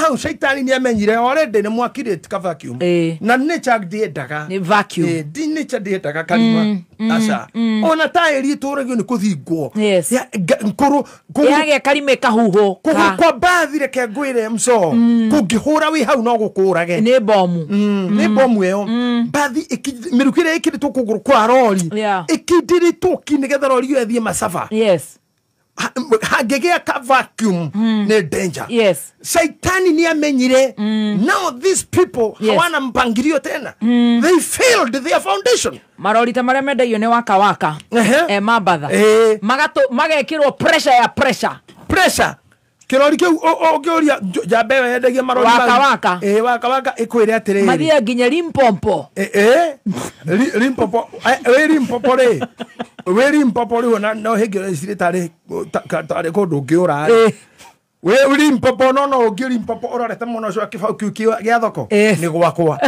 hau shaitani ni amenyire already ni mwakirite ka vacuum na nature ndiendaga ni vacuum di nature ndiendaga kalima asa ona tairi turagio ni kuthingwo nkuru yage kalime kahuho kwa bathire ke ngwire mso kungihura wi hau no gukurage ni bomu ni bomu yo bathi mirukire ikiritwo kuguru kwa rori ikidiritwo kinigetha rori yo ethie masafa hagegea ka vacuum ne danger shaitani ni amenyire now these people hawana mpangirio tena they failed their foundation marorita maria mendaio ne waka mabatha magekirwo pressure ya pressure kirori kiu ogioria jambe yendagia marori waka ikwire atire mathia nginya Limpopo Limpopo no higire ciritari kundu ngiura we Limpopo no Limpopo urarete muno cio kibau kiu gia thoko ni gwakwa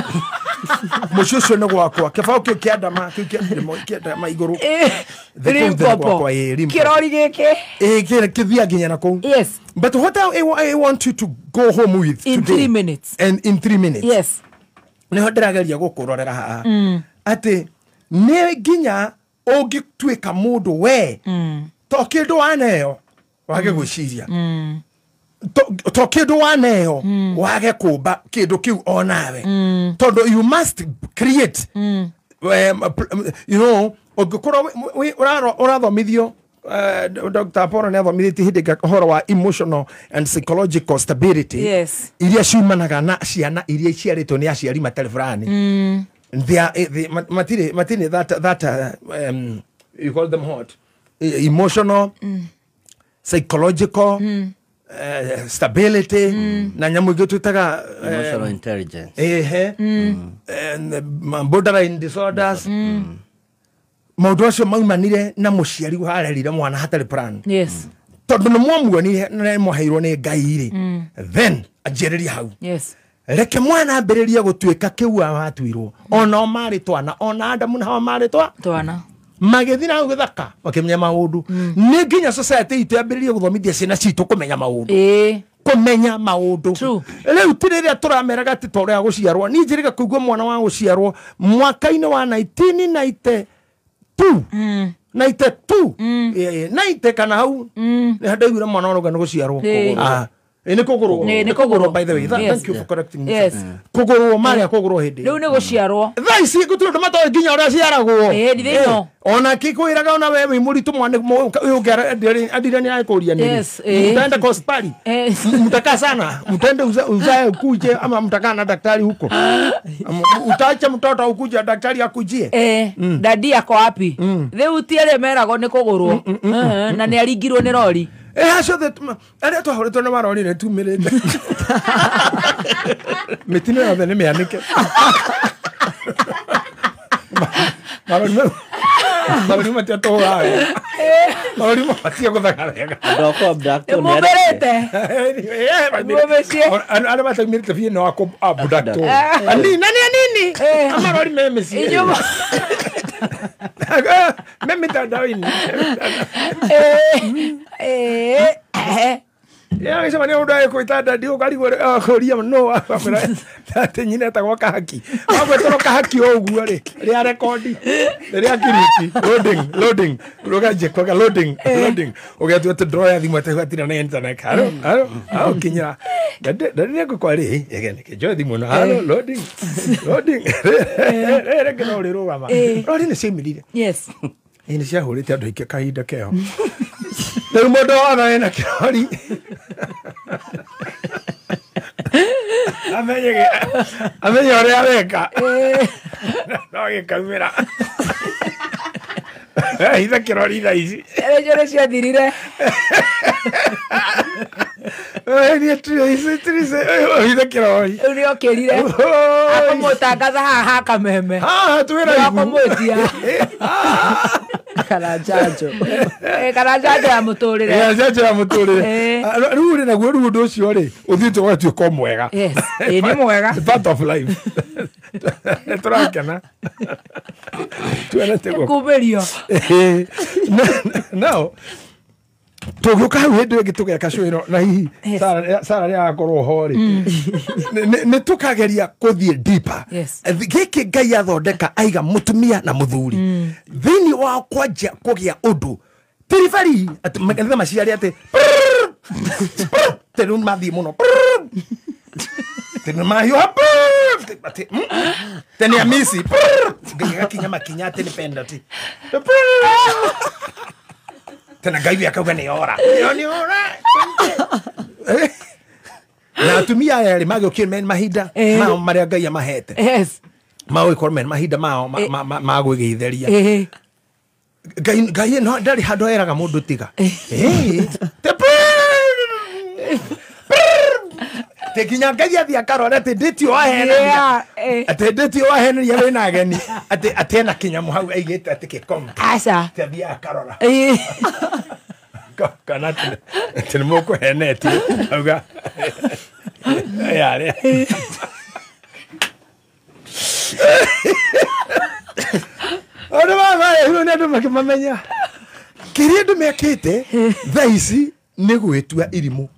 mucucio ni gwakwa kibau kiu kiandama kiandama iguru Limpopo kirori giki kithia nginya na kou but what I want you to go home with in today 3 minutes and in 3 minutes ni ho ndirageria gukurorera haa ati ni nginya ungitwika mundu we to kindu waneyo wage guciria to kindu waneyo wage kumba kindu kiu onawe tondo you must create you know ogikoro urathomithio Dr. Poro ne thomithiti hindiga horo wa emotional and psychological stability iria ciumanaga na ciana iria ciaritwo ni aciari matari fulani they matire that you call them what emotional psychological stability na nyamu gitutaga emotional intelligence and borderline disorders maundu acio maumanire na muciari harerire mwana hatari plan tondu ni mwamuonire na mwaheirwo ni Ngai ri then anjiriria hau reke mwana ambiriria gutwika kiua watwirwo ona mari twana ona Adamu na mari twana magethina hau githaka makimenya maundu ni nginya society itu ambiriria guthomithia ciana citu kumenya maundu kumenya maundu riu tiriria turameraga ati toria guciarwo ni njiriga kuigwa mwana wa guciarwo mwaka-ini wa 1990 naite kana hau ni hadaigura mwana ono gana guciarwo ni kuguru by the way thank you for correcting me kuguru maria kuguru hindi riu ni guciarwo thaici gutundo mato nginya uria ciaragwo ndithino ona kikwiraga ona wewe muritu mwana uyugera adirani akuria nini mtaenda hospitali mtakaa sana mtende uzae ukuje ama mtakaa na daktari huko utaacha mtoto ukuje daktari akujie dadi yako wapi riu tiere merago ni kugurwo na ni aringirwo ni rori acio aria twahoretwo ni marori ni tumirite mitino yothe ni mianike marori matia tohawe marori matia guthaka wega ndoko abductor muberete ana matamirite fie no ako abductor nani amarori memesi meme tadawini ya sema ni udaye ko itada dio kali gore khoria no afera tatenyina ta kwa haki agwetoro ka haki ogu ri record ri akiriti loading rogaje kwa loading ogatu to draw ya thimo ta atira na internet haro kinya dadi ko kwa ri egene ke jo thimo na haro loading re ke no ri rogama ro ni similire ini cia hurite anduike kahinda keo riu mundu ona ena kirori amenye uria areka no gikaumira hitha kirori thaa ici njore ciathirire hitha kirori riu ni okirire akomutangatha haha kameme twira akomwetia kana janjo ya muturire riu ri naguo riu undu ucio ri uthiite watuika mwega ni mwega part of life turakena tuenete kuberio now tugiuka hau hindi ingi tugeka cwiro na hihi Sara ya korwo hori ni tukageria kuthie deeper giki Ngai athondeka aiga mutumia na muthuri thiini wa kwanja kugia undu tirifari makanitha maciari ati tenu mathi muno tenu mahiu ati tenu amisi gakinya makinya ati ni pendati tena Ngai akauga ni ora na atumia yale magokire men mahinda mao maria Ngai amahete mao ikoro men mahinda mao magwigitheria Ngai no ndari handu eraga mundu tiga tekinya Ngai athia karora ati nditio wahena ati nditio wahena ya wina ageni ati na kinyamu hau aigite ati kikom asa athia karora kana tene moko heneti auga yare ora baba ino ndu makimamenya kiria ndu mekite thaici ni gwitua irimu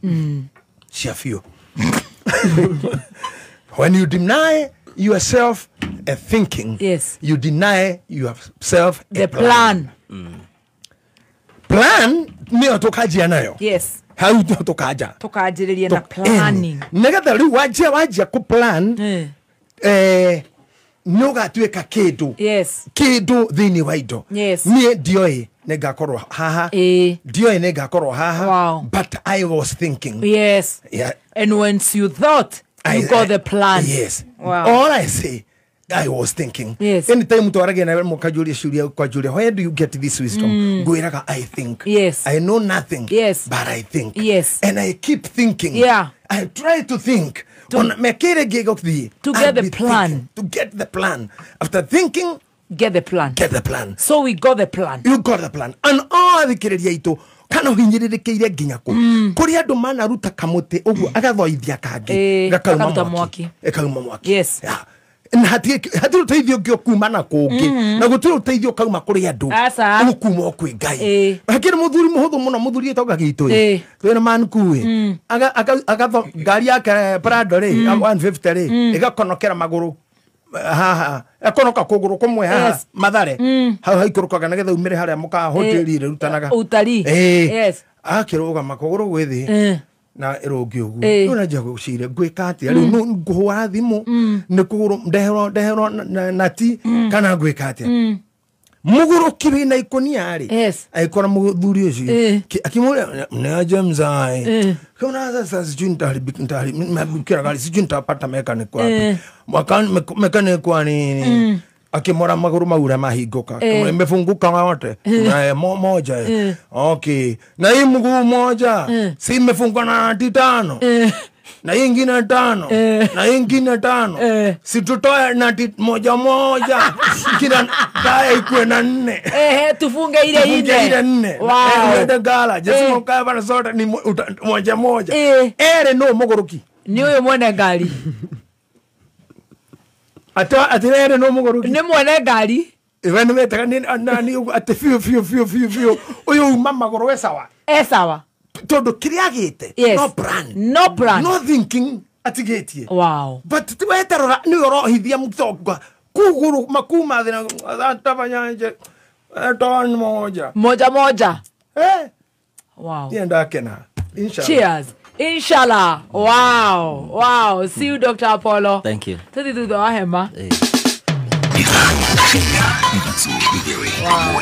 cia biu. When you deny yourself a thinking, you deny yourself a plan. Plan ni otukajia nayo. How do tukaja? Tukajiriria na planning. Negatha riu wajia ku plan noga tueka kindu. Kindu thini wa indo. Nie dioi negakorwo haha. Dioi negakorwo haha. But I was thinking. Yeah. And once you thought, you got the plan. Wow. All I say, I was thinking. Anytime tuarage na mukajuria shuria kwa juria, where do you get this wisdom? Goiraga I think. I know nothing. But I think. And I keep thinking. I try to think. To get the plan. To get the plan. After thinking, get the plan. Get the plan. So we got the plan. You got the plan. And all the kireria itu kana hinyiririkiire nginya ku kuri andu manaruta kamuti uguo agathoithia kangi gakauma mwaki ekauma mwaki na hati uteithio ngio kuma na kungi na gutiri uteithio kauma kuri andu ukuma okwi Ngai hakiri muthuri muhuthu muno muthuri etoga gitu twena man kuwe agatho ngari yake Prado ri 150 ri igakonokera maguru haha akonoka kuguru kumwe haha Mathare hau haikurukaga na getha umire haria muka hoteli ire rutanaga utari akiruga makuguru gwithi na irongi ugu una jago shire gwikati ari no nguhwa thimu ni kuguru ndehero nati kana gwikati muguru kibi na ikonia ari aikora muthuri ucio akimura na James ai kuna sasa sijunta ntari mabukira gali sijunta pata mechanic wapi mechanic kwa nini akimora maguru maura mahinguka imefunguka wote na moja okay na hii mguu moja si imefunguka na titano na ingine tano na ingine tano si tutoe na moja moja kila dai ikuwe na 4 tufunge ile 4 wow ndio gala just mkaa bana zote ni moja moja ere no mogoroki ni uyo mwene gari atirere no mogoroki ni mwene gari Even metaka ni ate fio uyu mama goro sawa sawa todo kriagite no plan no thinking atigetie but tueterora ni orohithia mutogwa kuguru makuma thina atafanyanje ton moja nienda kena inshallah. Cheers. Inshallah. Wow. See you, Dr. Apollo. Thank you. Wow.